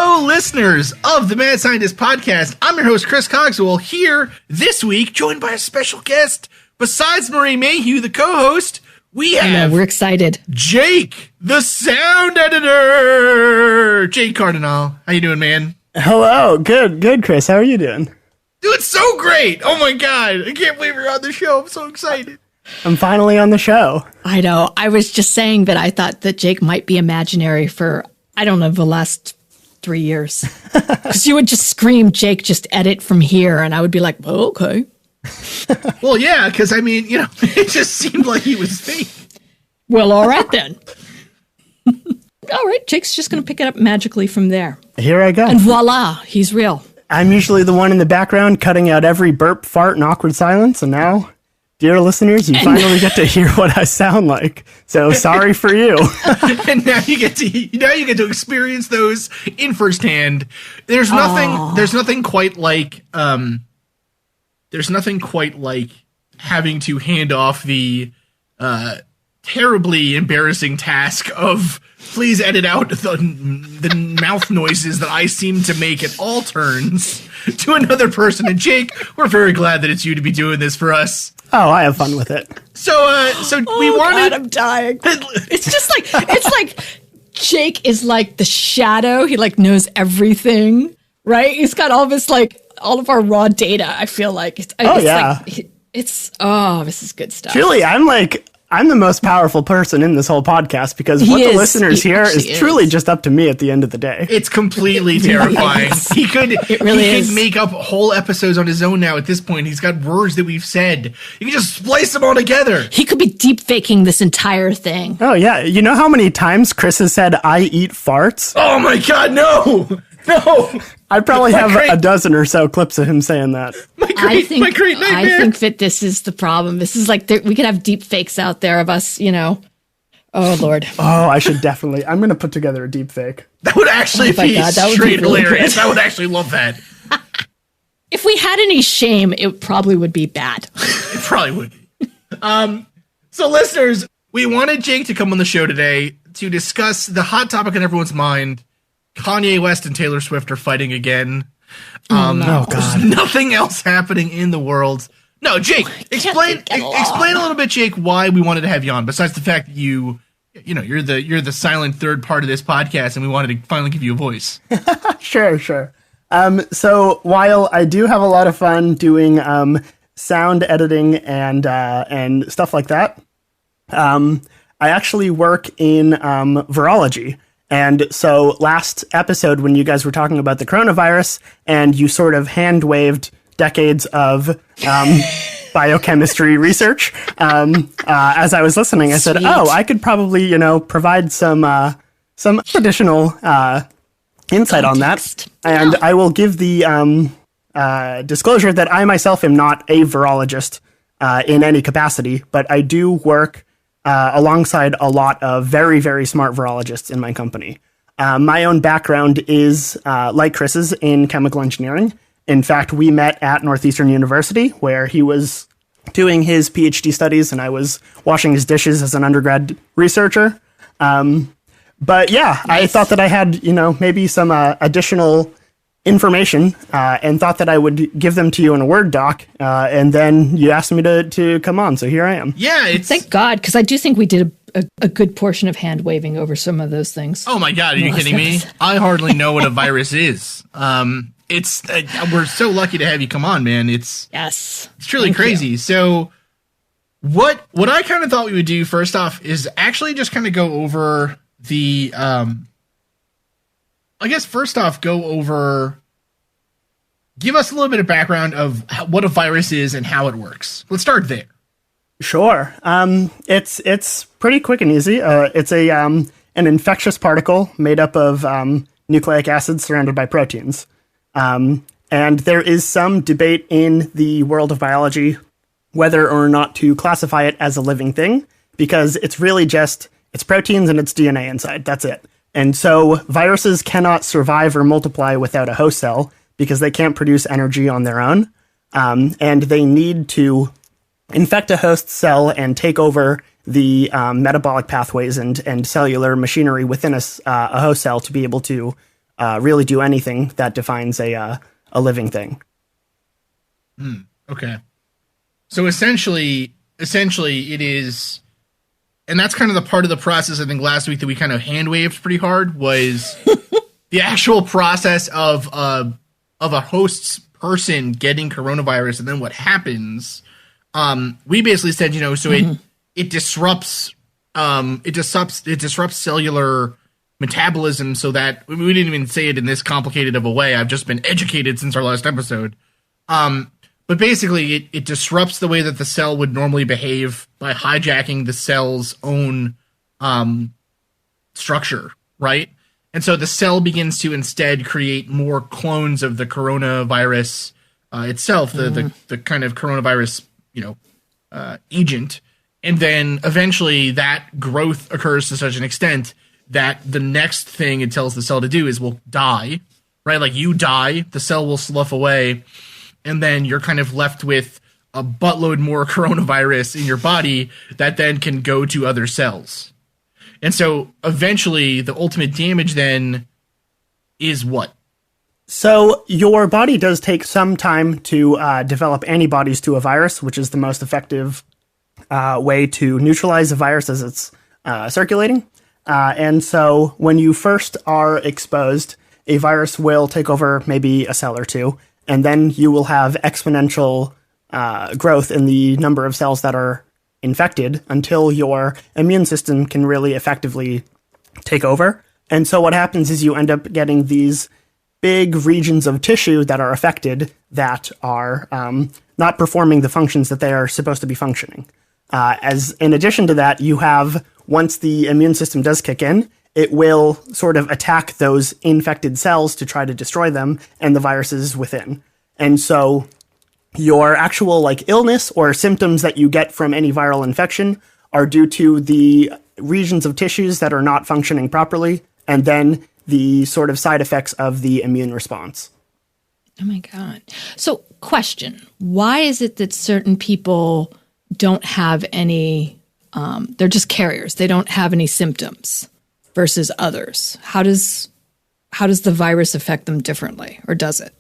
Hello, listeners of the Mad Scientist Podcast. I'm your host, Chris Cogswell, here this week, joined by a special guest. Besides Marie Mayhew, the co-host, we have... we're excited. Jake, the sound editor! Jake Cardinal. How you doing, man? Hello. Good, Chris. How are you doing? Doing so great! Oh my god, I can't believe you're on the show. I'm so excited. I'm finally on the show. I know. I was just saying that I thought that Jake might be imaginary for, I don't know, the last 3 years. Because you would just scream, Jake, just edit from here. And I would be like, oh, okay. Well, yeah, because I mean, you know, it just seemed like he was fake. Well, all right then. All right, Jake's just going to pick it up magically from there. Here I go. And voila, he's real. I'm usually the one in the background cutting out every burp, fart, and awkward silence. And now, dear listeners, you finally get to hear what I sound like. So sorry for you. And now you get to experience those in firsthand. There's nothing quite like having to hand off the terribly embarrassing task of please edit out the mouth noises that I seem to make at all turns to another person. And Jake, we're very glad that it's you to be doing this for us. Oh, I have fun with it. So we wanted. God, I'm dying. It's just like Jake is like the shadow. He like knows everything, right? He's got all this all of our raw data. I feel like this is good stuff. Truly, I'm the most powerful person in this whole podcast because what the listeners hear is truly just up to me at the end of the day. It's completely terrifying. He could make up whole episodes on his own now at this point. He's got words that we've said. You can just splice them all together. He could be deep faking this entire thing. Oh, yeah. You know how many times Chris has said, I eat farts? Oh, my God, no. No. I probably have a dozen or so clips of him saying that. My great nightmare. I think that this is the problem. This is like, we could have deep fakes out there of us, you know. Oh, Lord. Oh, I should definitely. I'm going to put together a deep fake. That would actually be straight hilarious. I would actually love that. If we had any shame, it probably would be bad. It probably would be. So, listeners, we wanted Jake to come on the show today to discuss the hot topic on everyone's mind. Kanye West and Taylor Swift are fighting again. God. There's nothing else happening in the world. No, Jake, explain a little bit, Jake, why we wanted to have you on. Besides the fact that you're the silent third part of this podcast, and we wanted to finally give you a voice. Sure. So while I do have a lot of fun doing sound editing and stuff like that, I actually work in virology. And so last episode, when you guys were talking about the coronavirus and you sort of hand-waved decades of biochemistry research, as I was listening, I said, I could probably, provide some additional insight on that. And I will give the disclosure that I myself am not a virologist in any capacity, but I do work alongside a lot of very, very smart virologists in my company. My own background is, like Chris's, in chemical engineering. In fact, we met at Northeastern University, where he was doing his PhD studies, and I was washing his dishes as an undergrad researcher. But yeah, nice. I thought that I had, maybe some additional information, and thought that I would give them to you in a Word doc, and then you asked me to come on, so here I am. Yeah, thank God, because I do think we did a good portion of hand waving over some of those things. Oh my God, are you kidding me? I hardly know what a virus is. It's we're so lucky to have you come on, man. It's truly crazy. You. So what I kind of thought we would do first off is actually just kind of go over the give us a little bit of background of what a virus is and how it works. Let's start there. Sure. It's pretty quick and easy. It's an infectious particle made up of nucleic acids surrounded by proteins. And there is some debate in the world of biology whether or not to classify it as a living thing, because it's really just, it's proteins and it's DNA inside. That's it. And so viruses cannot survive or multiply without a host cell because they can't produce energy on their own. And they need to infect a host cell and take over the metabolic pathways and cellular machinery within a host cell to be able to really do anything that defines a living thing. Okay. So essentially it is, and that's kind of the part of the process I think last week that we kind of hand waved pretty hard was the actual process of a host's person getting coronavirus, and then what happens. We basically said, so it disrupts cellular metabolism, so that we didn't even say it in this complicated of a way. I've just been educated since our last episode. But basically, it disrupts the way that the cell would normally behave by hijacking the cell's own structure, right? And so the cell begins to instead create more clones of the coronavirus itself, the kind of coronavirus, agent. And then eventually that growth occurs to such an extent that the next thing it tells the cell to do is will die, right? Like you die, the cell will slough away, and then you're kind of left with a buttload more coronavirus in your body that then can go to other cells. And so eventually the ultimate damage then is what? So your body does take some time to develop antibodies to a virus, which is the most effective way to neutralize a virus as it's circulating. And so when you first are exposed, a virus will take over maybe a cell or two, and then you will have exponential growth in the number of cells that are infected until your immune system can really effectively take over. And so what happens is you end up getting these big regions of tissue that are affected that are not performing the functions that they are supposed to be functioning. As in addition to that, you have, once the immune system does kick in, it will sort of attack those infected cells to try to destroy them and the viruses within. And so your actual illness or symptoms that you get from any viral infection are due to the regions of tissues that are not functioning properly, and then the sort of side effects of the immune response. Oh my God. So question, why is it that certain people don't have any, they're just carriers, they don't have any symptoms versus others? How does the virus affect them differently, or does it?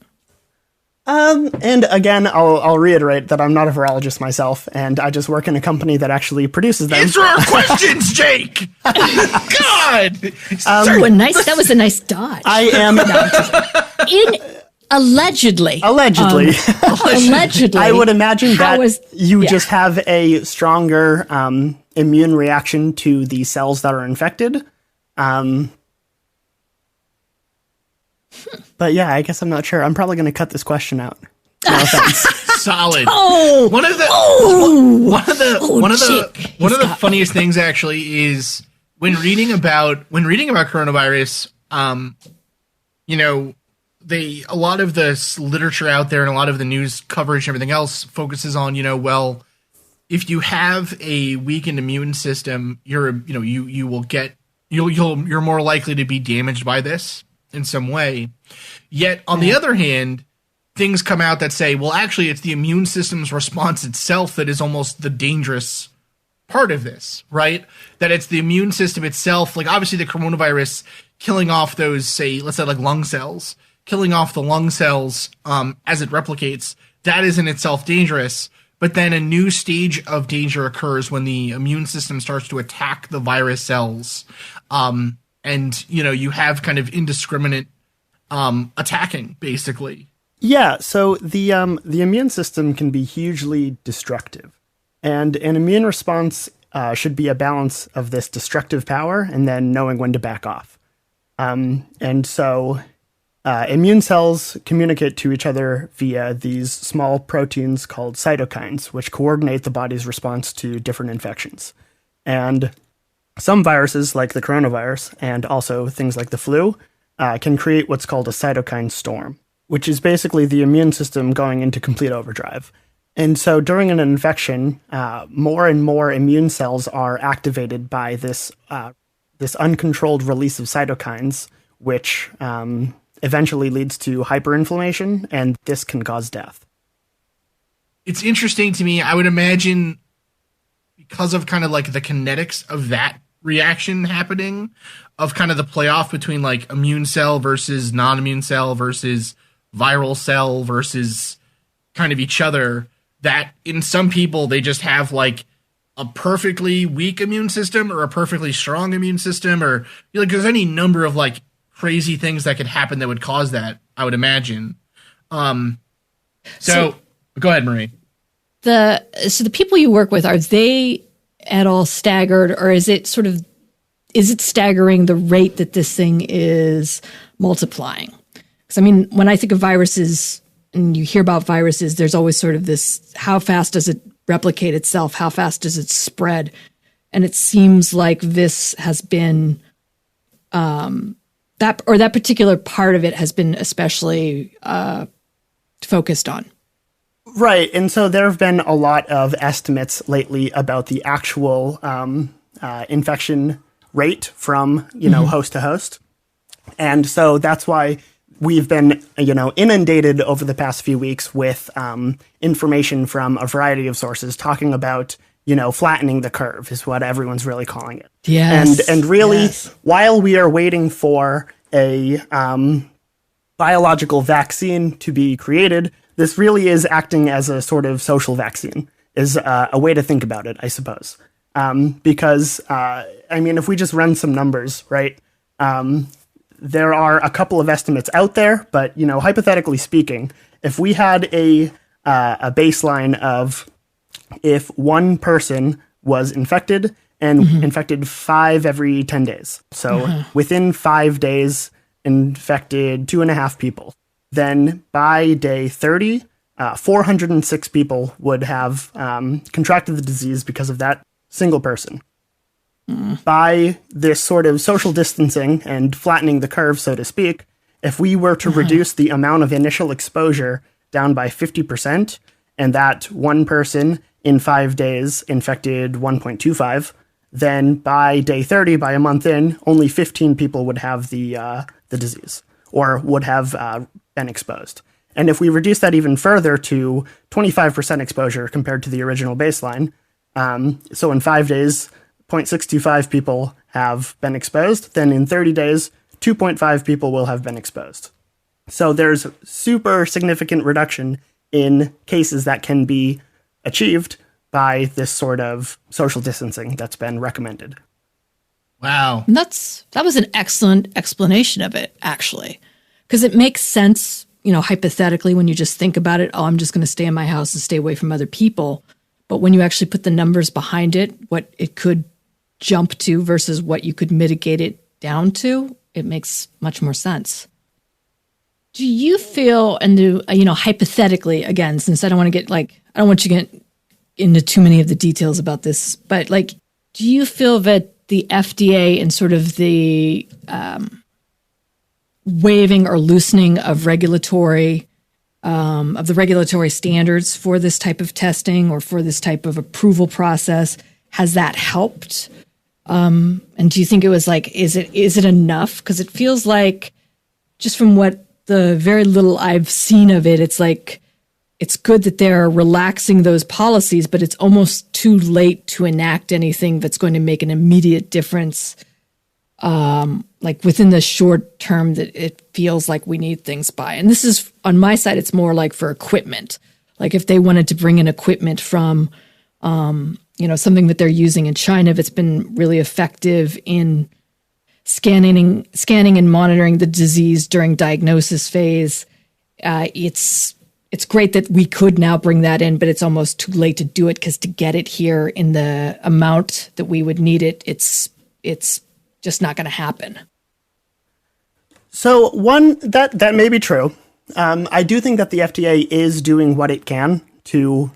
And again, I'll reiterate that I'm not a virologist myself, and I just work in a company that actually produces them. Answer our questions, Jake! God! That was a nice dodge. I am... Allegedly. Allegedly. I would imagine that you just have a stronger immune reaction to the cells that are infected. But yeah, I guess I'm not sure. I'm probably going to cut this question out. No offense. Solid. One of the funniest things actually is when reading about coronavirus, a lot of the literature out there and a lot of the news coverage and everything else focuses on, if you have a weakened immune system, you're more likely to be damaged by this in some way. Yet on the other hand, things come out that say, well, actually it's the immune system's response itself that is almost the dangerous part of this, right? That it's the immune system itself, obviously the coronavirus killing off those, say, let's say lung cells, killing off the lung cells as it replicates, that is in itself dangerous. But then a new stage of danger occurs when the immune system starts to attack the virus cells. And, you have kind of indiscriminate attacking, basically. Yeah, so the immune system can be hugely destructive. And an immune response should be a balance of this destructive power and then knowing when to back off. And so immune cells communicate to each other via these small proteins called cytokines, which coordinate the body's response to different infections. And some viruses, like the coronavirus, and also things like the flu, can create what's called a cytokine storm, which is basically the immune system going into complete overdrive. And so during an infection, more and more immune cells are activated by this uncontrolled release of cytokines, which eventually leads to hyperinflammation, and this can cause death. It's interesting to me. I would imagine because of kind of the kinetics of that reaction happening of kind of the playoff between like immune cell versus non-immune cell versus viral cell versus kind of each other, that in some people they just have like a perfectly weak immune system or a perfectly strong immune system, or like there's any number of like crazy things that could happen that would cause that, I would imagine. So go ahead, Marie. So the people you work with, are they at all staggered, or is it staggering the rate that this thing is multiplying? Because I mean, when I think of viruses and you hear about viruses, there's always sort of this, how fast does it replicate itself? How fast does it spread? And it seems like this has been, that particular part of it has been especially focused on. Right. And so there have been a lot of estimates lately about the actual infection rate from, host to host. And so that's why we've been, inundated over the past few weeks with information from a variety of sources talking about, flattening the curve is what everyone's really calling it. Yes. And really, while we are waiting for a biological vaccine to be created, this really is acting as a sort of social vaccine, is a way to think about it, I suppose. Because, if we just run some numbers, right, there are a couple of estimates out there, but, hypothetically speaking, if we had a baseline of if one person was infected and infected 5 every 10 days, so within 5 days, infected 2.5 people, then by day 30, 406 people would have contracted the disease because of that single person. By this sort of social distancing and flattening the curve, so to speak, if we were to reduce the amount of initial exposure down by 50%, and that one person in 5 days infected 1.25, then by day 30, by a month in, only 15 people would have the disease, or would have been exposed. And if we reduce that even further to 25% exposure compared to the original baseline, so in 5 days, 0.625 people have been exposed, then in 30 days, 2.5 people will have been exposed. So there's super significant reduction in cases that can be achieved by this sort of social distancing that's been recommended. Wow. And that was an excellent explanation of it, actually, because it makes sense, hypothetically, when you just think about it. Oh, I'm just going to stay in my house and stay away from other people. But when you actually put the numbers behind it, what it could jump to versus what you could mitigate it down to, it makes much more sense. Do you feel, and hypothetically, again, since I don't want you to get into too many of the details about this, but do you feel that the FDA and sort of the waiving or loosening of regulatory standards for this type of testing or for this type of approval process, has that helped? And do you think it was is it enough? Because it feels like, just from what the very little I've seen of it, it's good that they're relaxing those policies, but it's almost too late to enact anything that's going to make an immediate difference. Within the short term, that it feels like we need things by. And this is, on my side, it's more like for equipment. Like if they wanted to bring in equipment from, something that they're using in China that's been really effective in scanning and monitoring the disease during diagnosis phase. It's great that we could now bring that in, but it's almost too late to do it, because to get it here in the amount that we would need it, it's just not going to happen. So that may be true. I do think that the FDA is doing what it can to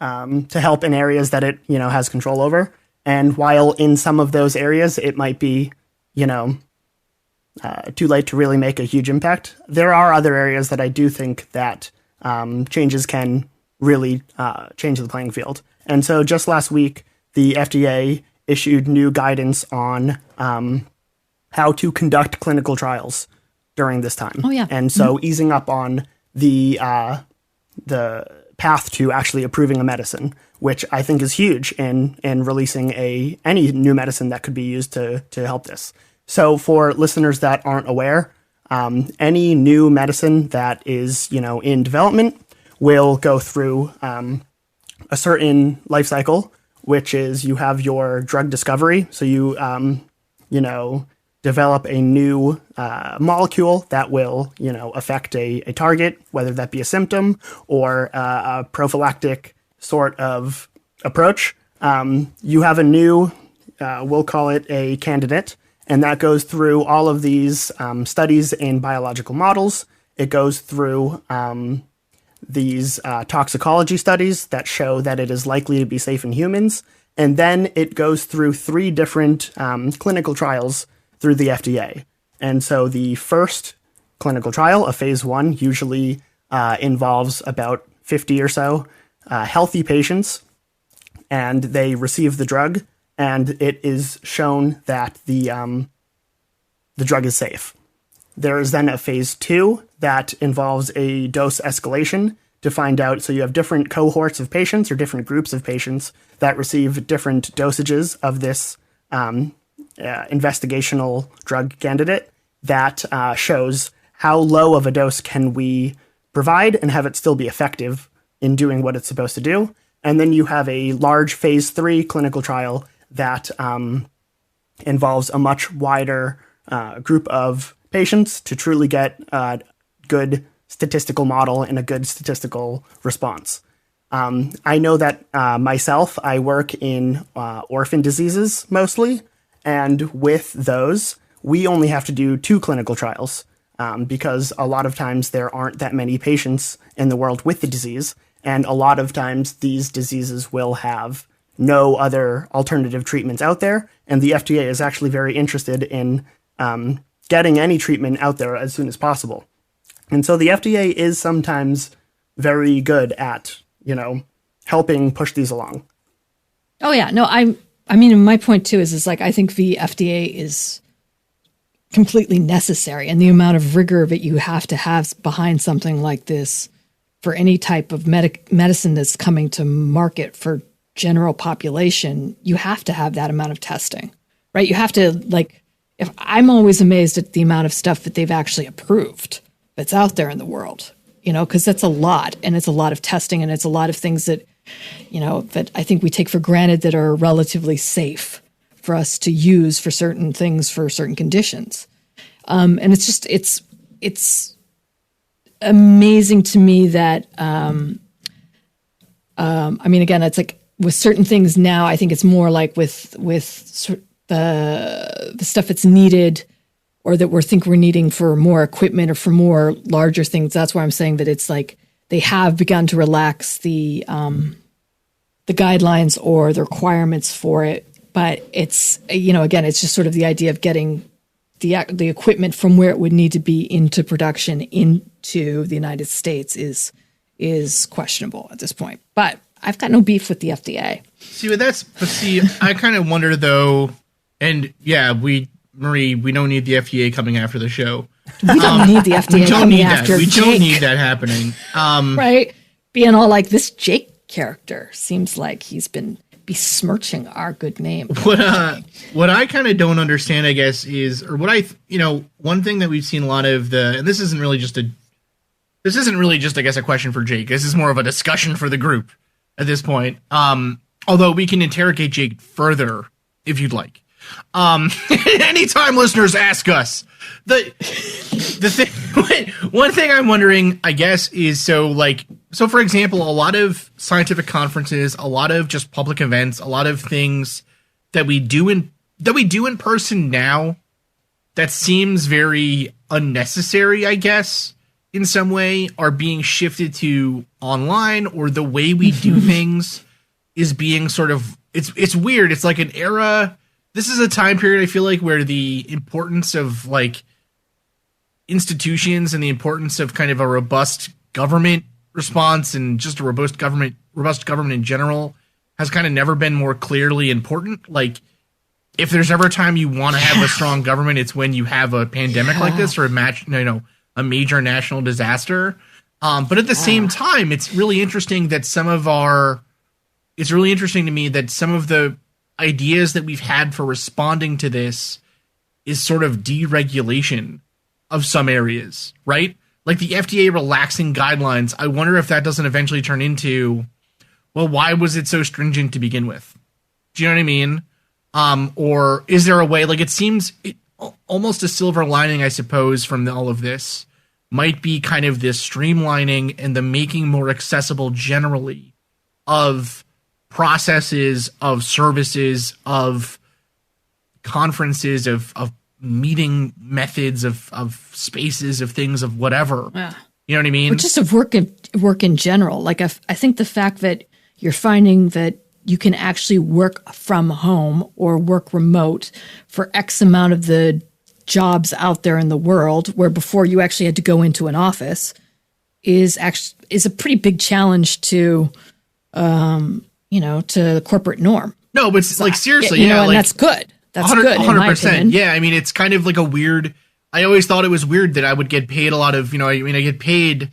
help in areas that it has control over. And while in some of those areas it might be too late to really make a huge impact, there are other areas that I do think that changes can really change the playing field. And so just last week, the FDA issued new guidance on how to conduct clinical trials during this time. Oh, yeah. And so easing up on the path to actually approving a medicine, which I think is huge in releasing any new medicine that could be used to help this. So for listeners that aren't aware, any new medicine that is, in development will go through a certain life cycle, which is you have your drug discovery. So you, develop a new molecule that will, affect a target, whether that be a symptom or a prophylactic sort of approach. You have a new, we'll call it a candidate, and that goes through all of these studies in biological models. It goes through these toxicology studies that show that it is likely to be safe in humans. And then it goes through 3 different clinical trials through the FDA. And so the first clinical trial, a phase 1, usually involves about 50 or so healthy patients, and they receive the drug, and it is shown that the drug is safe. There is then a phase 2 that involves a dose escalation to find out. So you have different cohorts of patients or different groups of patients that receive different dosages of this investigational drug candidate that shows how low of a dose can we provide and have it still be effective in doing what it's supposed to do. And then you have a large phase 3 clinical trial that involves a much wider group of patients to truly get a good statistical model and a good statistical response. I know that myself, I work in orphan diseases mostly, and with those, we only have to do 2 clinical trials because a lot of times there aren't that many patients in the world with the disease, and a lot of times these diseases will have no other alternative treatments out there, and the FDA is actually very interested in getting any treatment out there as soon as possible. And so the FDA is sometimes very good at, helping push these along. Oh yeah, no, I mean, my point too is like, I think the FDA is completely necessary, and the amount of rigor that you have to have behind something like this for any type of medicine that's coming to market for general population, you have to have that amount of testing, right? You have to if I'm always amazed at the amount of stuff that they've actually approved that's out there in the world, because that's a lot, and it's a lot of testing, and it's a lot of things that, that I think we take for granted that are relatively safe for us to use for certain things, for certain conditions. And it's just, it's amazing to me that, again, it's like with certain things now, I think it's more like with the stuff that's needed or that we're needing for more equipment or for more larger things. That's why I'm saying that it's like they have begun to relax the guidelines or the requirements for it. But it's, again, it's just sort of the idea of getting the equipment from where it would need to be into production into the United States is questionable at this point. But I've got no beef with the FDA. I kind of wonder though, and yeah, Marie, we don't need the FDA coming after the show. We don't need the FDA coming after Jake. We don't need that happening. Right? Being all like, this Jake character seems like he's been besmirching our good name. What I kind of don't understand, I guess, is, or what one thing that we've seen a lot of and this isn't really just, I guess, a question for Jake. This is more of a discussion for the group at this point. Although we can interrogate Jake further if you'd like. Anytime listeners ask us, the thing, one thing I'm wondering, I guess, is so for example, a lot of scientific conferences, a lot of just public events, a lot of things that we do in person now that seems very unnecessary, I guess, in some way, are being shifted to online, or the way we do things is being sort of, it's weird. It's like an era. This is a time period, I feel like, where the importance of institutions and the importance of kind of a robust government response and just a robust government in general has kind of never been more clearly important. Like, if there's ever a time you want to have a strong government, it's when you have a pandemic like this or a major national disaster. But at the same time, it's really interesting to me that some of the ideas that we've had for responding to this is sort of deregulation of some areas, right? Like the FDA relaxing guidelines. I wonder if that doesn't eventually turn into, well, why was it so stringent to begin with? Do you know what I mean? Or is there a way, like it seems almost a silver lining, I suppose, from all of this might be kind of this streamlining and the making more accessible generally of processes, of services, of conferences, of meeting methods, of spaces, of things, of whatever. Yeah. You know what I mean? Or just of work in general. Like I think the fact that you're finding that you can actually work from home or work remote for X amount of the jobs out there in the world, where before you actually had to go into an office, is a pretty big challenge to, to the corporate norm. No, but like seriously, and that's good. That's 100%, good. 100%. Yeah, I mean, it's kind of like a weird. I always thought it was weird that I would get paid a lot of. I get paid,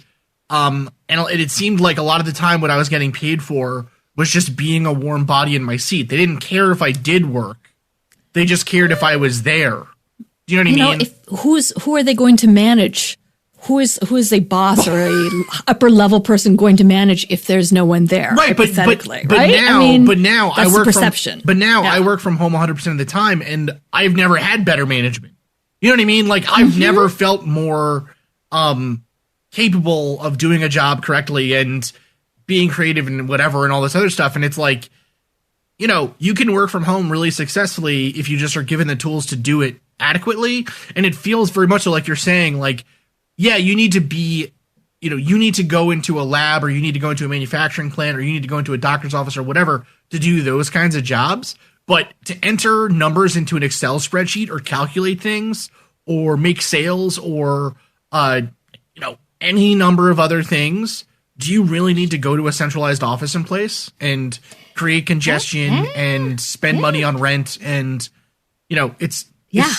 and it seemed like a lot of the time what I was getting paid for was just being a warm body in my seat. They didn't care if I did work; they just cared if I was there. Do you know what I mean? Who are they going to manage? Who is a boss or a upper level person going to manage if there's no one there? Right, but now that's I work perception. I work from home 100% of the time, and I've never had better management. You know what I mean? Like I've never felt more capable of doing a job correctly and being creative and whatever and all this other stuff. And it's like, you can work from home really successfully if you just are given the tools to do it adequately. And it feels very much so like you're saying, like, yeah, you need to be, you need to go into a lab, or you need to go into a manufacturing plant, or you need to go into a doctor's office or whatever to do those kinds of jobs. But to enter numbers into an Excel spreadsheet or calculate things or make sales or, any number of other things, do you really need to go to a centralized office in place and create congestion and spend money on rent? And, it's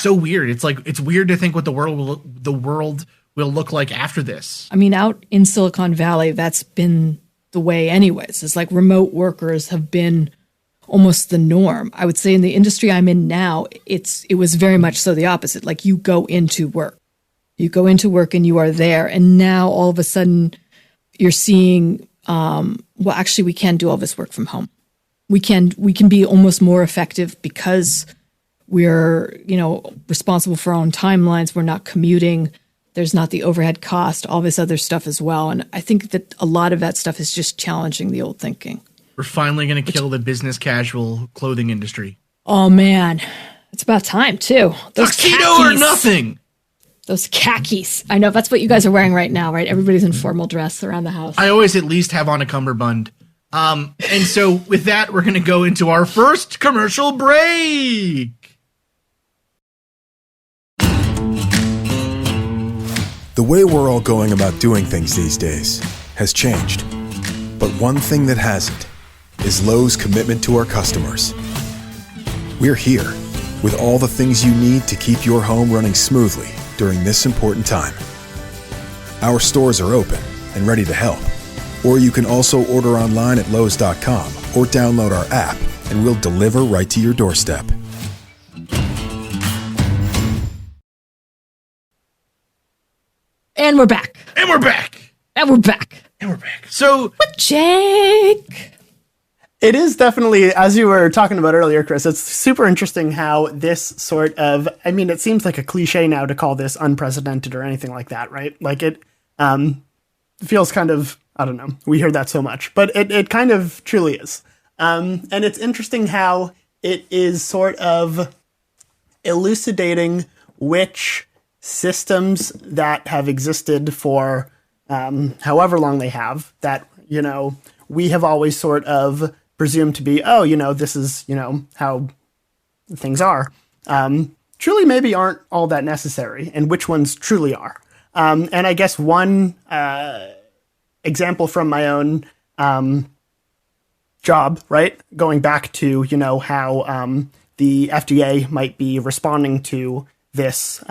so weird. It's like, it's weird to think what the world will look like after this. I mean, out in Silicon Valley, that's been the way anyways. It's like remote workers have been almost the norm. I would say in the industry I'm in now, it was very much so the opposite. Like you go into work. You go into work and you are there. And now all of a sudden you're seeing, actually we can do all this work from home. We can be almost more effective because we're, responsible for our own timelines. We're not commuting. There's not the overhead cost, all this other stuff as well. And I think that a lot of that stuff is just challenging the old thinking. We're finally going to kill the business casual clothing industry. Oh, man. It's about time, too. Those tuxedo or nothing. Those khakis. I know, that's what you guys are wearing right now, right? Everybody's in formal dress around the house. I always at least have on a cummerbund. And so with that, we're going to go into our first commercial break. The way we're all going about doing things these days has changed. But one thing that hasn't is Lowe's commitment to our customers. We're here with all the things you need to keep your home running smoothly during this important time. Our stores are open and ready to help. Or you can also order online at Lowes.com or download our app and we'll deliver right to your doorstep. And we're back. And we're back. And we're back. And we're back. So, with Jake. It is definitely, as you were talking about earlier, Chris, it's super interesting how this sort of, I mean, it seems like a cliche now to call this unprecedented or anything like that, right? Like it feels kind of, I don't know, we hear that so much, but it kind of truly is. And it's interesting how it is sort of elucidating which systems that have existed for however long they have, that, we have always sort of presumed to be, this is, how things are, truly maybe aren't all that necessary, and which ones truly are. And I guess one example from my own job, right, going back to, how the FDA might be responding to this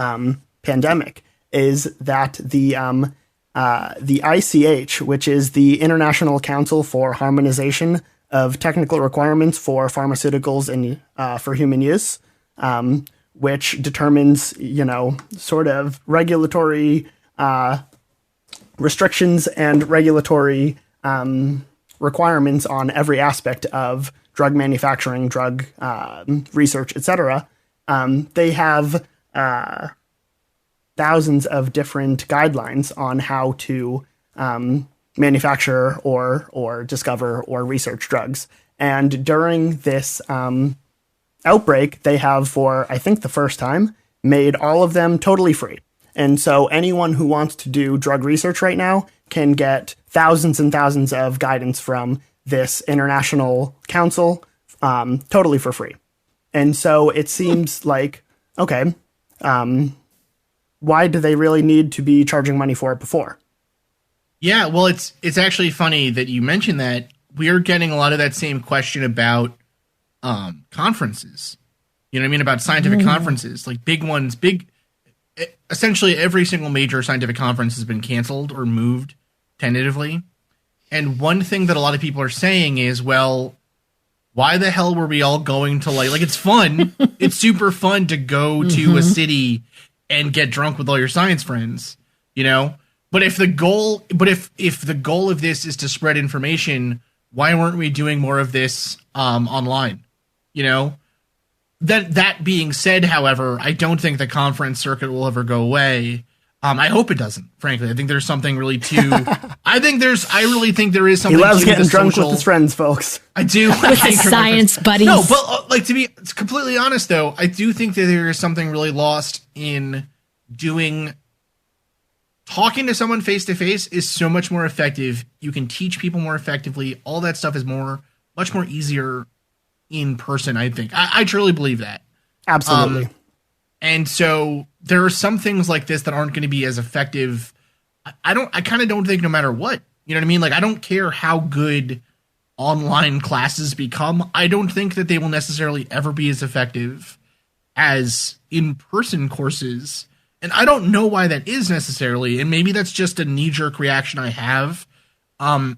pandemic, is that the the ICH, which is the International Council for Harmonization of Technical Requirements for Pharmaceuticals and for Human Use, which determines, sort of regulatory restrictions and regulatory requirements on every aspect of drug manufacturing, drug research, etc. They have thousands of different guidelines on how to manufacture or discover or research drugs. And during this outbreak, they have, for I think the first time, made all of them totally free. And so anyone who wants to do drug research right now can get thousands and thousands of guidance from this international council totally for free. And so it seems like, okay, why do they really need to be charging money for it before? Yeah, well, it's actually funny that you mentioned that. We're getting a lot of that same question about conferences. You know what I mean? About scientific conferences, like big ones, essentially every single major scientific conference has been canceled or moved tentatively. And one thing that a lot of people are saying is, well, why the hell were we all going to like it's fun. It's super fun to go to a city and get drunk with all your science friends, But if the goal of this is to spread information, why weren't we doing more of this online? That being said, however, I don't think the conference circuit will ever go away. I hope it doesn't, frankly. I think there's something really I really think there is something. He loves getting drunk with his friends, folks. I do. With his science buddies. No, but to be completely honest, though, I do think that there is something really lost in talking to someone face to face is so much more effective. You can teach people more effectively. All that stuff is much more easier in person, I think. I truly believe that. Absolutely. And so there are some things like this that aren't going to be as effective. I kind of don't think no matter what, you know what I mean? Like, I don't care how good online classes become. I don't think that they will necessarily ever be as effective as in-person courses. And I don't know why that is necessarily. And maybe that's just a knee-jerk reaction I have. And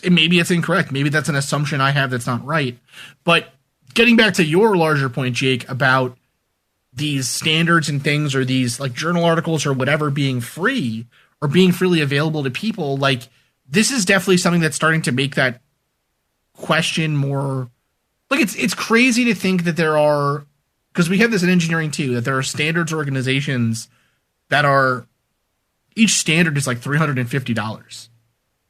maybe it's incorrect. Maybe that's an assumption I have that's not right. But getting back to your larger point, Jake, about these standards and things, or these like journal articles or whatever being free or being freely available to people, like, this is definitely something that's starting to make that question more like it's crazy to think that there are, because we have this in engineering too, that there are standards organizations that are, each standard is like $350,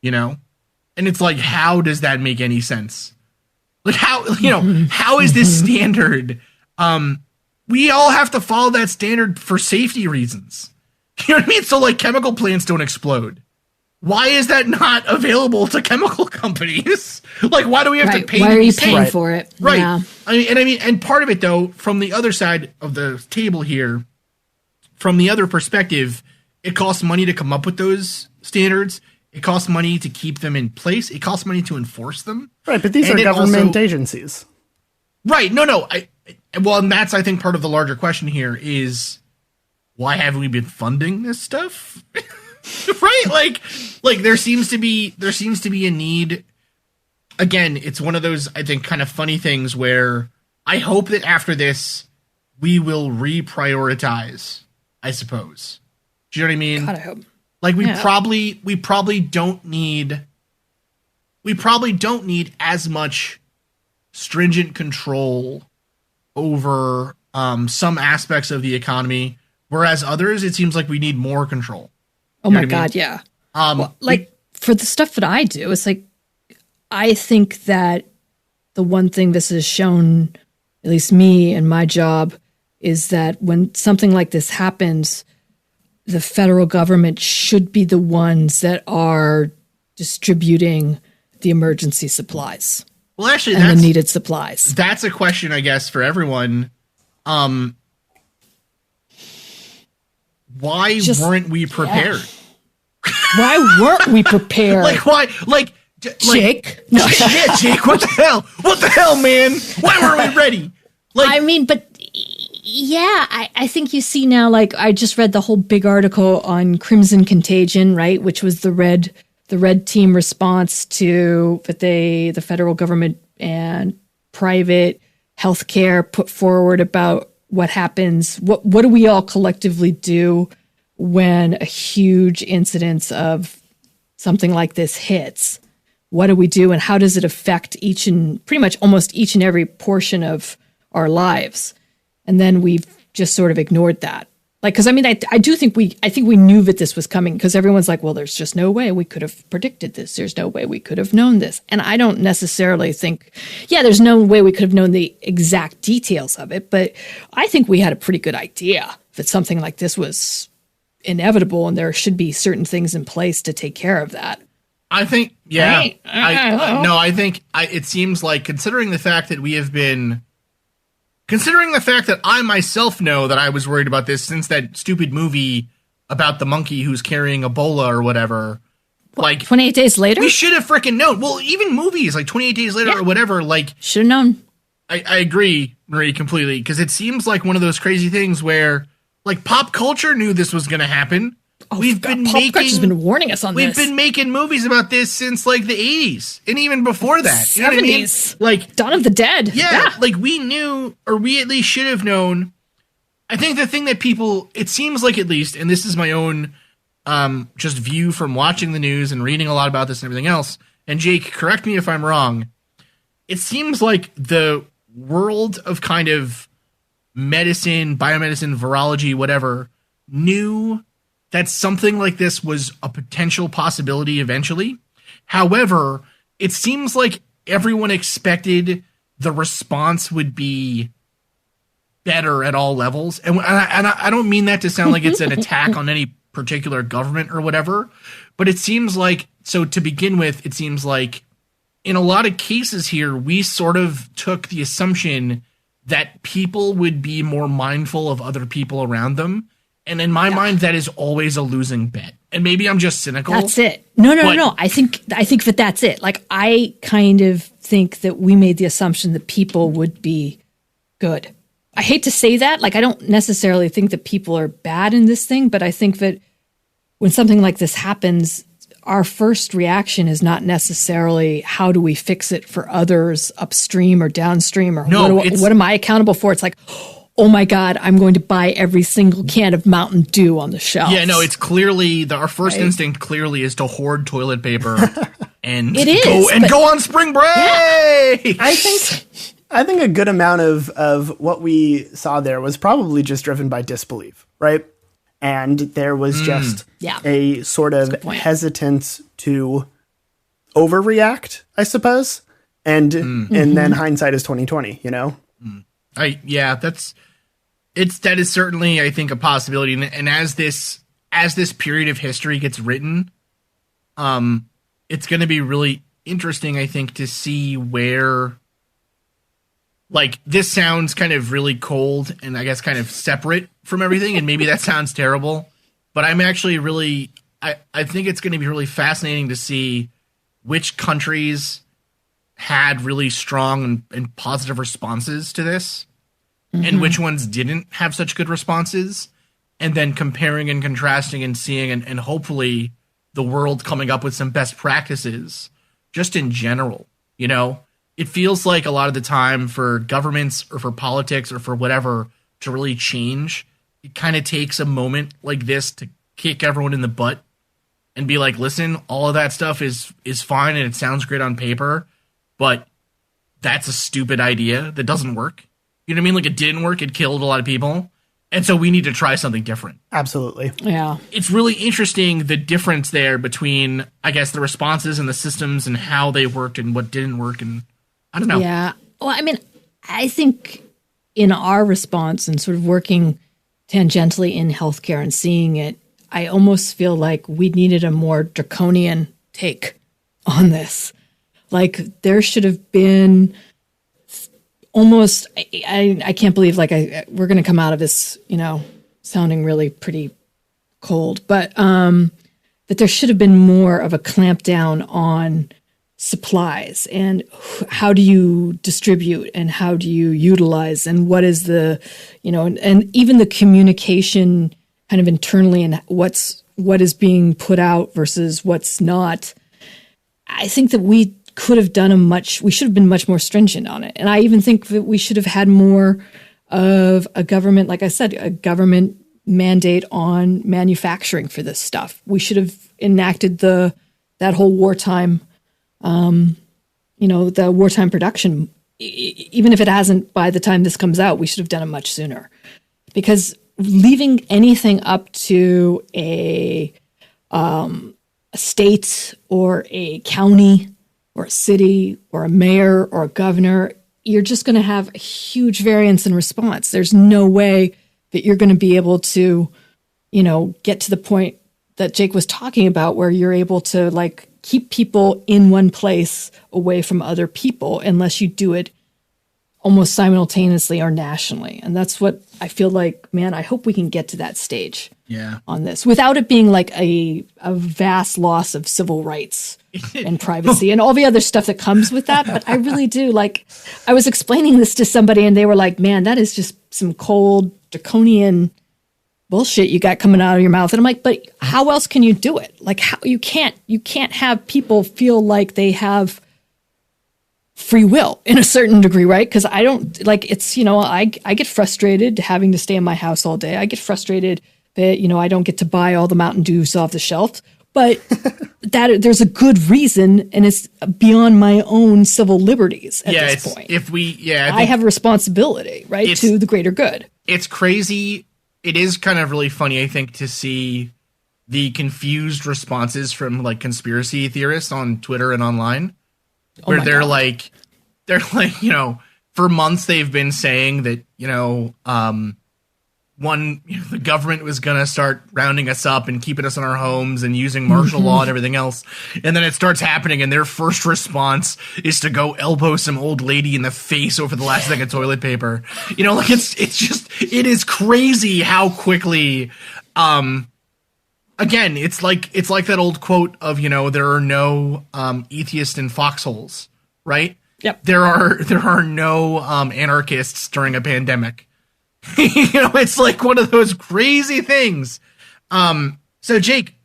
and it's like, how does that make any sense? Like, how is this standard? We all have to follow that standard for safety reasons. You know what I mean? So like, chemical plants don't explode. Why is that not available to chemical companies? Like, why do we have to pay? Why are you paying for it? Right. Yeah. And part of it, though, from the other side of the table here, from the other perspective, it costs money to come up with those standards. It costs money to keep them in place. It costs money to enforce them. Right, but these are government agencies. Right. No. And that's, I think, part of the larger question here is, why haven't we been funding this stuff? Right? Like there seems to be a need. Again, it's one of those, I think, kind of funny things where I hope that after this, we will reprioritize, I suppose. Do you know what I mean? God, I hope. Like, we probably don't need as much stringent control over some aspects of the economy, whereas others, it seems like we need more control. Oh my God, yeah. For the stuff that I do, it's like, I think that the one thing this has shown, at least me and my job, is that when something like this happens, the federal government should be the ones that are distributing the emergency supplies. Well, actually, and the needed supplies. That's a question, I guess, for everyone. Why weren't we prepared? Yeah. Why weren't we prepared? Why? Jake? No. Yeah, Jake, what the hell? What the hell, man? Why weren't we ready? But Yeah, I think you see now, like I just read the whole big article on Crimson Contagion, right? Which was the red team response to the federal government and private healthcare put forward about what happens. What do we all collectively do when a huge incidence of something like this hits? What do we do, and how does it affect pretty much almost each and every portion of our lives? And then we've just sort of ignored that. Like, because I mean, I think we knew that this was coming, because everyone's like, well, there's just no way we could have predicted this. There's no way we could have known this. And I don't necessarily think, there's no way we could have known the exact details of it, but I think we had a pretty good idea that something like this was inevitable, and there should be certain things in place to take care of that. I think, I think it seems like, considering the fact that I myself know that I was worried about this since that stupid movie about the monkey who's carrying Ebola or whatever. Like 28 days later? We should have freaking known. Well, even movies like 28 days later or whatever, like should have known. I agree, Marie, completely, because it seems like one of those crazy things where like pop culture knew this was going to happen. Oh, pop culture's been warning us on this. We've been making movies about this since like the 80s and even before that. 70s. You know what I mean? Like Dawn of the Dead. Yeah, like we knew, or we at least should have known. I think the thing that it seems like, at least, and this is my own just view from watching the news and reading a lot about this and everything else, and Jake, correct me if I'm wrong, it seems like the world of kind of medicine, biomedicine, virology, whatever, knew that something like this was a potential possibility eventually. However, it seems like everyone expected the response would be better at all levels. And I don't mean that to sound like it's an attack on any particular government or whatever, but it seems like, so to begin with, it seems like in a lot of cases here, we sort of took the assumption that people would be more mindful of other people around them. And in my mind, that is always a losing bet. And maybe I'm just cynical. That's it. No. I think that that's it. Like, I kind of think that we made the assumption that people would be good. I hate to say that. Like, I don't necessarily think that people are bad in this thing, but I think that when something like this happens, our first reaction is not necessarily how do we fix it for others upstream or downstream, or what am I accountable for? It's like, oh my God, I'm going to buy every single can of Mountain Dew on the shelf. Yeah, no, it's clearly, our first instinct clearly is to hoard toilet paper and go on spring break. Yeah. I think a good amount of what we saw there was probably just driven by disbelief, right? And there was just a sort of hesitance to overreact, I suppose. And then hindsight is 20/20, you know? That is certainly, I think, a possibility. And as this period of history gets written, it's going to be really interesting, I think, to see where, like, this sounds kind of really cold and I guess kind of separate from everything. And maybe that sounds terrible, but I'm actually really, I think it's going to be really fascinating to see which countries had really strong and positive responses to this. And which ones didn't have such good responses, and then comparing and contrasting and seeing and hopefully the world coming up with some best practices just in general. You know, it feels like a lot of the time for governments or for politics or for whatever to really change, it kind of takes a moment like this to kick everyone in the butt and be like, listen, all of that stuff is fine and it sounds great on paper, but that's a stupid idea that doesn't work. You know what I mean? Like, it didn't work. It killed a lot of people. And so we need to try something different. Absolutely. Yeah. It's really interesting, the difference there between, I guess, the responses and the systems and how they worked and what didn't work. And I don't know. Yeah. Well, I mean, I think in our response and sort of working tangentially in healthcare and seeing it, I almost feel like we needed a more draconian take on this. Like, there should have been almost, I can't believe, like, we're going to come out of this, you know, sounding really pretty cold, but that there should have been more of a clampdown on supplies and how do you distribute and how do you utilize and what is the, and even the communication kind of internally and what is being put out versus what's not. I think that we should have been much more stringent on it. And I even think that we should have had more of a government, like I said, a government mandate on manufacturing for this stuff. We should have enacted that whole wartime, the wartime production. Even if it hasn't by the time this comes out, we should have done it much sooner. Because leaving anything up to a state or a county or a city or a mayor or a governor, you're just going to have a huge variance in response. There's no way that you're going to be able to, get to the point that Jake was talking about where you're able to like keep people in one place away from other people unless you do it almost simultaneously or nationally. And that's what I feel like, man, I hope we can get to that stage on this without it being like a vast loss of civil rights and privacy and all the other stuff that comes with that. But I really do. Like, I was explaining this to somebody and they were like, man, that is just some cold, draconian bullshit you got coming out of your mouth. And I'm like, but how else can you do it? Like, how you can't have people feel like they have free will in a certain degree, right? Because I don't like it's, I get frustrated having to stay in my house all day. I get frustrated that, I don't get to buy all the Mountain Dews off the shelf, but that there's a good reason and it's beyond my own civil liberties at this point. I have a responsibility, right, to the greater good. It's crazy. It is kind of really funny, I think, to see the confused responses from like conspiracy theorists on Twitter and online. Where they're like, for months they've been saying that, the government was going to start rounding us up and keeping us in our homes and using martial law and everything else. And then it starts happening and their first response is to go elbow some old lady in the face over the last thing of toilet paper. It is crazy how quickly, again, it's like that old quote of, there are no atheists in foxholes, right? Yep. There are no anarchists during a pandemic. It's like one of those crazy things. So Jake,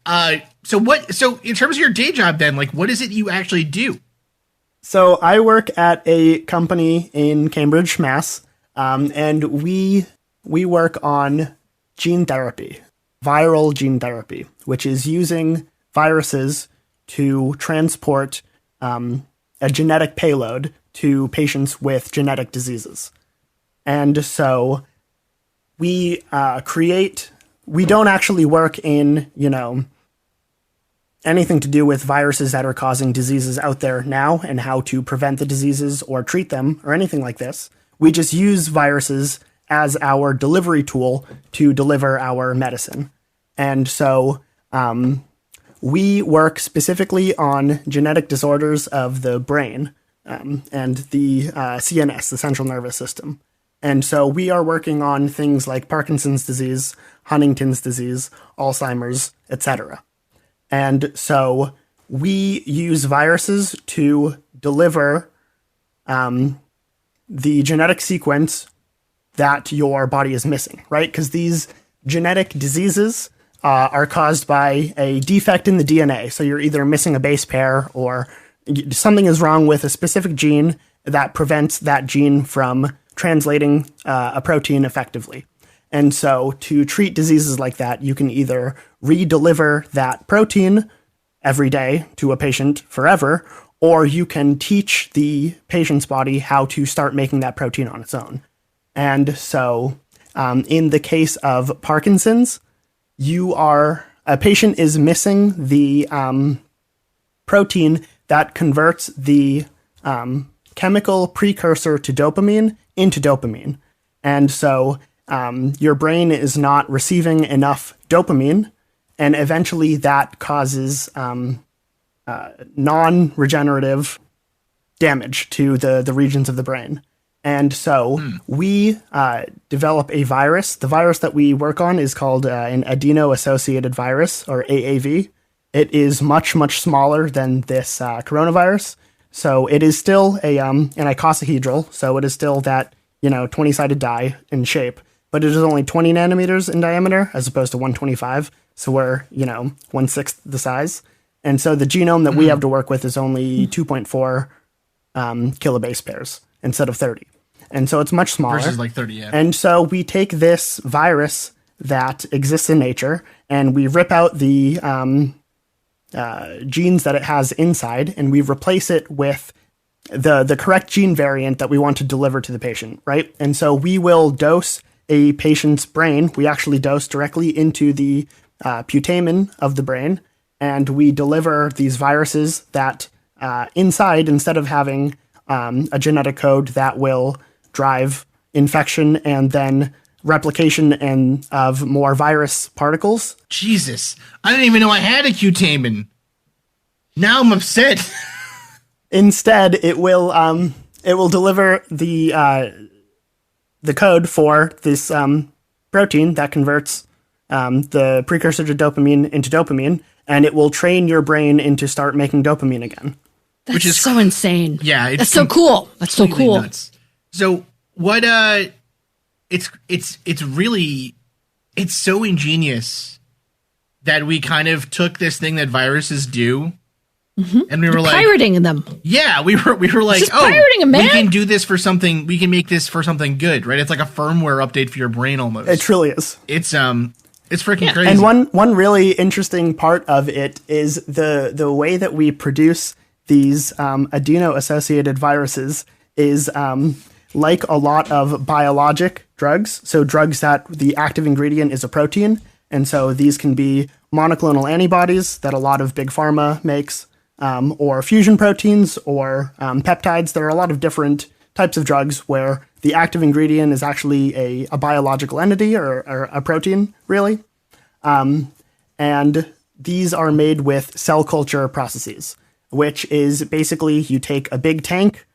so in terms of your day job then, like what is it you actually do? So I work at a company in Cambridge, Mass. And we work on gene therapy. Viral gene therapy, which is using viruses to transport a genetic payload to patients with genetic diseases. And so we don't actually work in, anything to do with viruses that are causing diseases out there now and how to prevent the diseases or treat them or anything like this. We just use viruses as our delivery tool to deliver our medicine. And so we work specifically on genetic disorders of the brain and the CNS, the central nervous system. And so we are working on things like Parkinson's disease, Huntington's disease, Alzheimer's, etc. And so we use viruses to deliver the genetic sequence that your body is missing, right? Because these genetic diseases are caused by a defect in the DNA. So you're either missing a base pair or something is wrong with a specific gene that prevents that gene from translating a protein effectively. And so to treat diseases like that, you can either re-deliver that protein every day to a patient forever, or you can teach the patient's body how to start making that protein on its own. And so in the case of Parkinson's, a patient is missing the protein that converts the chemical precursor to dopamine into dopamine. And so your brain is not receiving enough dopamine, and eventually that causes non-regenerative damage to the regions of the brain. And so we develop a virus. The virus that we work on is called an adeno-associated virus, or AAV. it is much, much smaller than this coronavirus. So it is still an icosahedral. So it is still that, 20-sided die in shape, but it is only 20 nanometers in diameter as opposed to 125. So we're, 1/6 the size. And so the genome that we have to work with is only 2.4 kilobase pairs instead of 30. And so it's much smaller. Versus like 30, yeah. And so we take this virus that exists in nature and we rip out the genes that it has inside, and we replace it with the correct gene variant that we want to deliver to the patient, right? And so we will dose a patient's brain. We actually dose directly into the putamen of the brain, and we deliver these viruses that inside, instead of having a genetic code that will drive infection and then replication and of more virus particles. Jesus, I didn't even know I had a putamen. Now I'm upset. Instead, it will deliver the code for this protein that converts the precursor to dopamine into dopamine, and it will train your brain into start making dopamine again. That's which is so insane. Yeah, that's so cool. That's so cool. Nuts. So what? It's really so ingenious that we kind of took this thing that viruses do, and we were like pirating them. Yeah, we were like, pirating them, man. We can do this for something. We can make this for something good, right? It's like a firmware update for your brain almost. It truly is. It's freaking crazy. And one really interesting part of it is the way that we produce these adeno-associated viruses is like a lot of biologic drugs. So drugs that the active ingredient is a protein. And so these can be monoclonal antibodies that a lot of big pharma makes, or fusion proteins or peptides. There are a lot of different types of drugs where the active ingredient is actually a biological entity or a protein, really. And these are made with cell culture processes, which is basically you take a big tank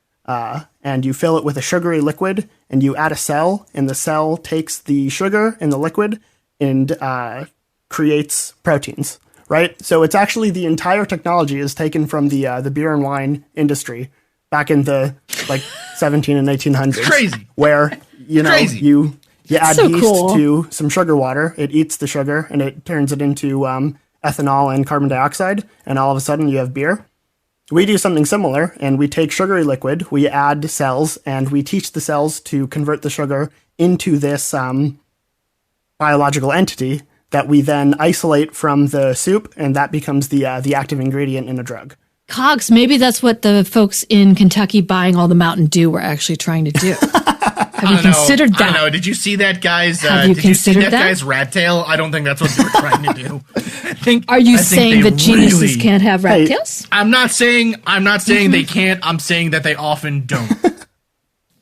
and you fill it with a sugary liquid and you add a cell, and the cell takes the sugar in the liquid and creates proteins, right? So it's actually the entire technology is taken from the beer and wine industry back in the 17 and 1800s. It's crazy. Where, you add so yeast cool. to some sugar water, it eats the sugar and it turns it into ethanol and carbon dioxide, and all of a sudden you have beer. We do something similar, and we take sugary liquid, we add cells, and we teach the cells to convert the sugar into this biological entity that we then isolate from the soup, and that becomes the active ingredient in a drug. Cogs, maybe that's what the folks in Kentucky buying all the Mountain Dew were actually trying to do. Have you considered that? I don't know. Did you see that guy's? Have you considered that guy's rat tail? I don't think that's what they were trying to do. Are you saying that geniuses can't have rat tails? I'm not saying they can't. I'm saying that they often don't.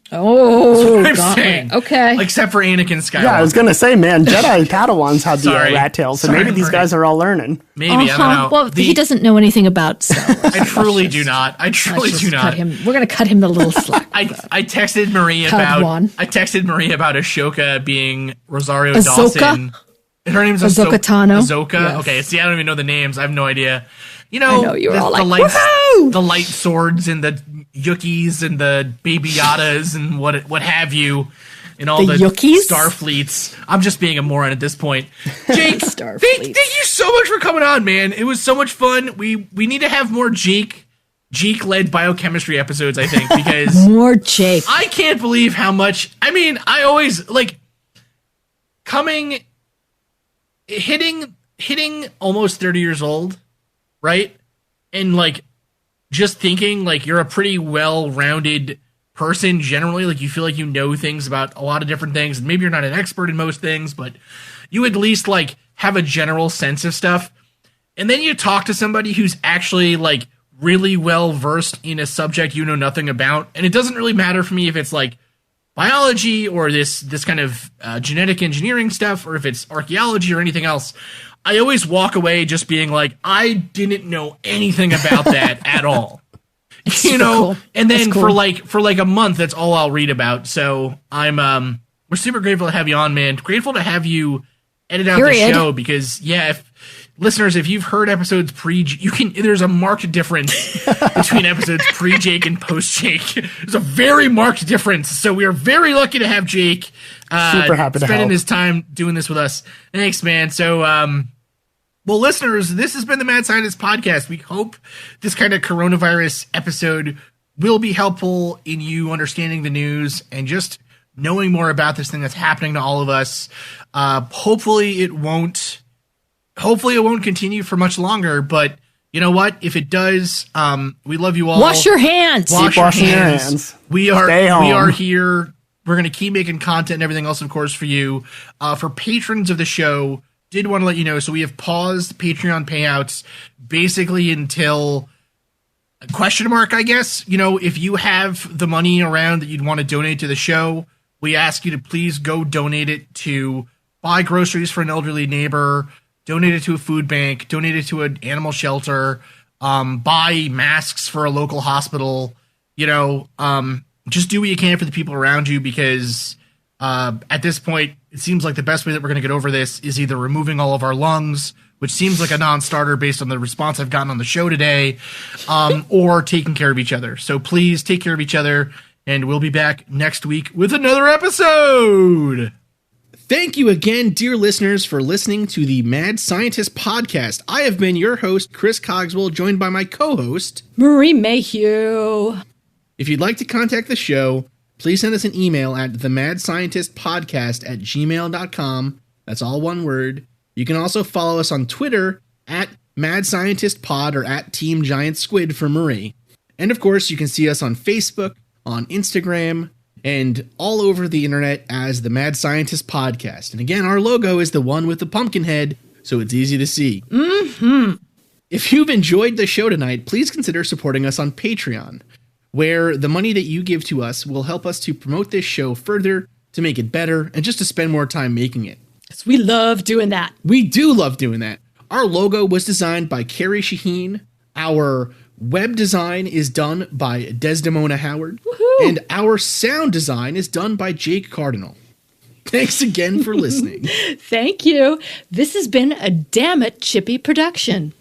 Oh, That's what I'm saying. Okay. Except for Anakin Skywalker. Yeah, I was going to say, man, Jedi Padawans had the rat tails, so maybe these guys are all learning. Maybe, I don't know. Well, he doesn't know anything about Star Wars. I truly do not. I truly do not. We're going to cut him the little slack. I texted Marie about Ashoka being Rosario Dawson. Her name's Ahsoka Tano. Ahsoka. Yes. Okay, see, I don't even know the names. I have no idea. I know you were all like, the light swords and the Yookies and the Baby Yadas and what have you, and all the Starfleets. I'm just being a moron at this point. Jake, thank you so much for coming on, man. It was so much fun. We need to have more Jake-led biochemistry episodes, I think, because more Jake. I can't believe how much. I mean, I always hitting almost 30 years old. Right? And just thinking you're a pretty well-rounded person generally, you feel like you know things about a lot of different things, and maybe you're not an expert in most things, but you at least have a general sense of stuff. And then you talk to somebody who's actually really well versed in a subject you know nothing about, and it doesn't really matter for me if it's biology or this kind of genetic engineering stuff, or if it's archaeology or anything else. I always walk away just being I didn't know anything about that at all. Cool. And then for a month, that's all I'll read about. So we're super grateful to have you on, man. Grateful to have you edit out the show because, if listeners, if you've heard episodes there's a marked difference between episodes pre-Jake and post-Jake. There's a very marked difference. So we are very lucky to have Jake super happy to spending his time doing this with us. Thanks, man. So, well, listeners, this has been the Mad Scientist Podcast. We hope this kind of coronavirus episode will be helpful in you understanding the news and just knowing more about this thing that's happening to all of us. Hopefully it won't continue for much longer, but you know what? If it does, we love you all. Wash your hands. Keep washing your hands. We are here. We're going to keep making content and everything else, of course, for you. For patrons of the show, did want to let you know, so we have paused Patreon payouts basically until question mark, I guess. You know, if you have the money around that you'd want to donate to the show, we ask you to please go donate it to buy groceries for an elderly neighbor, donate it to a food bank, donate it to an animal shelter, buy masks for a local hospital, just do what you can for the people around you, because at this point, it seems like the best way that we're going to get over this is either removing all of our lungs, which seems like a non-starter based on the response I've gotten on the show today, or taking care of each other. So please take care of each other, and we'll be back next week with another episode. Thank you again, dear listeners, for listening to the Mad Scientist Podcast. I have been your host, Chris Cogswell, joined by my co-host, Marie Mayhew. If you'd like to contact the show, please send us an email at themadscientistpodcast@gmail.com. That's all one word. You can also follow us on Twitter at MadScientistPod or at Team Giant Squid for Marie. And of course, you can see us on Facebook, on Instagram, and all over the internet as the Mad Scientist Podcast. And again, our logo is the one with the pumpkin head, so it's easy to see. Mm-hmm. If you've enjoyed the show tonight, please consider supporting us on Patreon, where the money that you give to us will help us to promote this show further, to make it better, and just to spend more time making it. Because we love doing that. We do love doing that. Our logo was designed by Carrie Shaheen. Our web design is done by Desdemona Howard. Woohoo! And our sound design is done by Jake Cardinal. Thanks again for listening. Thank you. This has been a Damn It Chippy production.